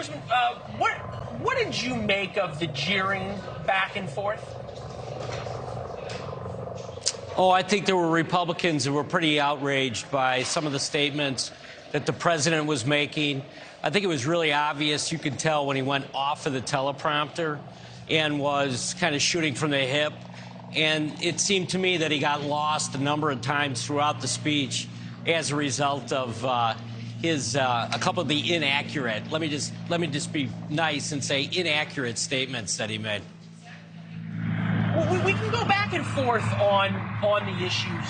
Congressman, what did you make of the jeering back and forth? Oh, I think there were Republicans who were pretty outraged by some of the statements that the president was making. I think it was really obvious. You could tell when he went off of the teleprompter and was kind of shooting from the hip. And it seemed to me that he got lost a number of times throughout the speech as a result of a couple of the inaccurate, let me just be nice and say inaccurate statements that he made. Well, we can go back and forth on the issues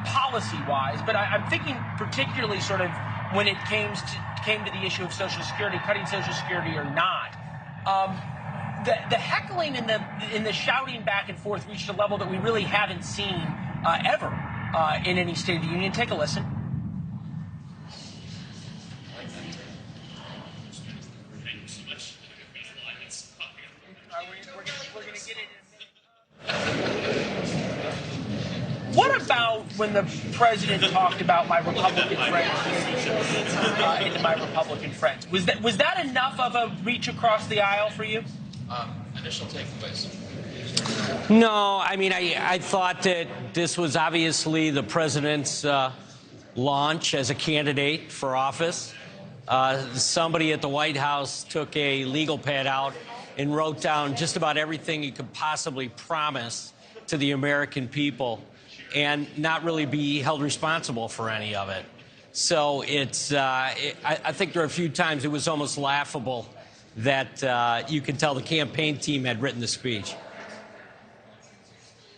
policy-wise, but I'm thinking particularly sort of when it came to the issue of Social Security, cutting Social Security or not. The heckling and the shouting back and forth reached a level that we really haven't seen ever in any State of the Union. Take a listen. Thank you so much. We're going to get it. What about when the president talked about my Republican friends into my Republican friends? Was that enough of a reach across the aisle for you? Initial takeaways. No, I mean, I thought that this was obviously the president's launch as a candidate for office. Somebody at the White House took a legal pad out and wrote down just about everything he could possibly promise to the American people and not really be held responsible for any of it. So I think there are a few times it was almost laughable that you could tell the campaign team had written the speech.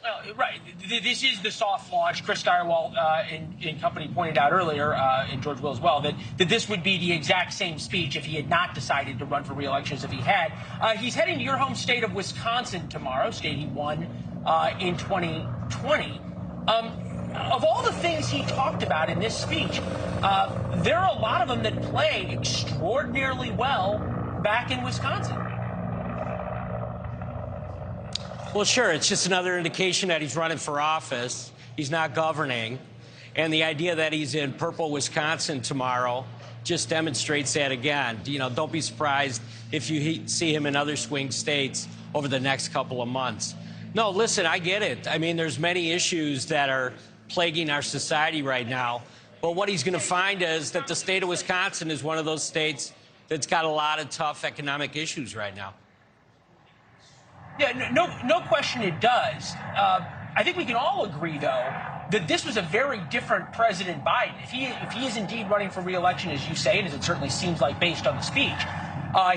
Well, right. This is the soft launch. Chris Steyerwalt and company pointed out earlier, and George Will as well, that this would be the exact same speech if he had not decided to run for re-election as if he had. He's heading to your home state of Wisconsin tomorrow, state he won in 2020. Of all the things he talked about in this speech, there are a lot of them that play extraordinarily well back in Wisconsin. Well, sure. It's just another indication that he's running for office. He's not governing. And the idea that he's in purple Wisconsin tomorrow just demonstrates that again. You know, don't be surprised if you see him in other swing states over the next couple of months. No, listen, I get it. I mean, there's many issues that are plaguing our society right now. But what he's going to find is that the state of Wisconsin is one of those states that's got a lot of tough economic issues right now. Yeah, no question it does. I think we can all agree, though, that this was a very different President Biden. If he is indeed running for re-election, as you say, and as it certainly seems like based on the speech,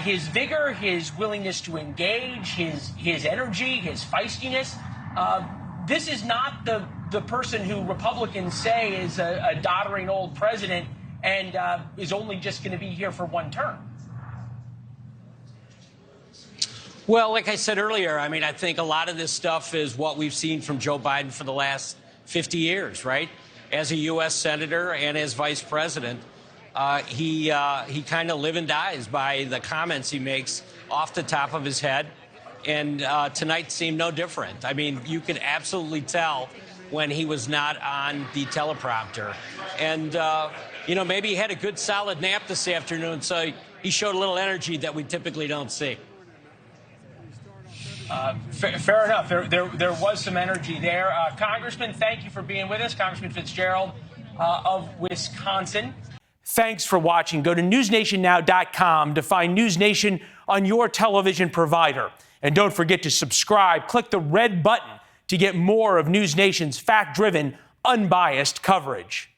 his vigor, his willingness to engage, his energy, his feistiness, this is not the person who Republicans say is a doddering old president and is only just going to be here for one term. Well, like I said earlier, I mean, I think a lot of this stuff is what we've seen from Joe Biden for the last 50 years, right? As a U.S. senator and as vice president, he kind of lives and dies by the comments he makes off the top of his head. And tonight seemed no different. I mean, you could absolutely tell when he was not on the teleprompter. And, you know, maybe he had a good solid nap this afternoon, so he showed a little energy that we typically don't see. Fair enough. There was some energy there. Congressman, thank you for being with us. Congressman Fitzgerald of Wisconsin. Thanks for watching. Go to newsnationnow.com to find NewsNation on your television provider. And don't forget to subscribe. Click the red button to get more of NewsNation's fact-driven, unbiased coverage.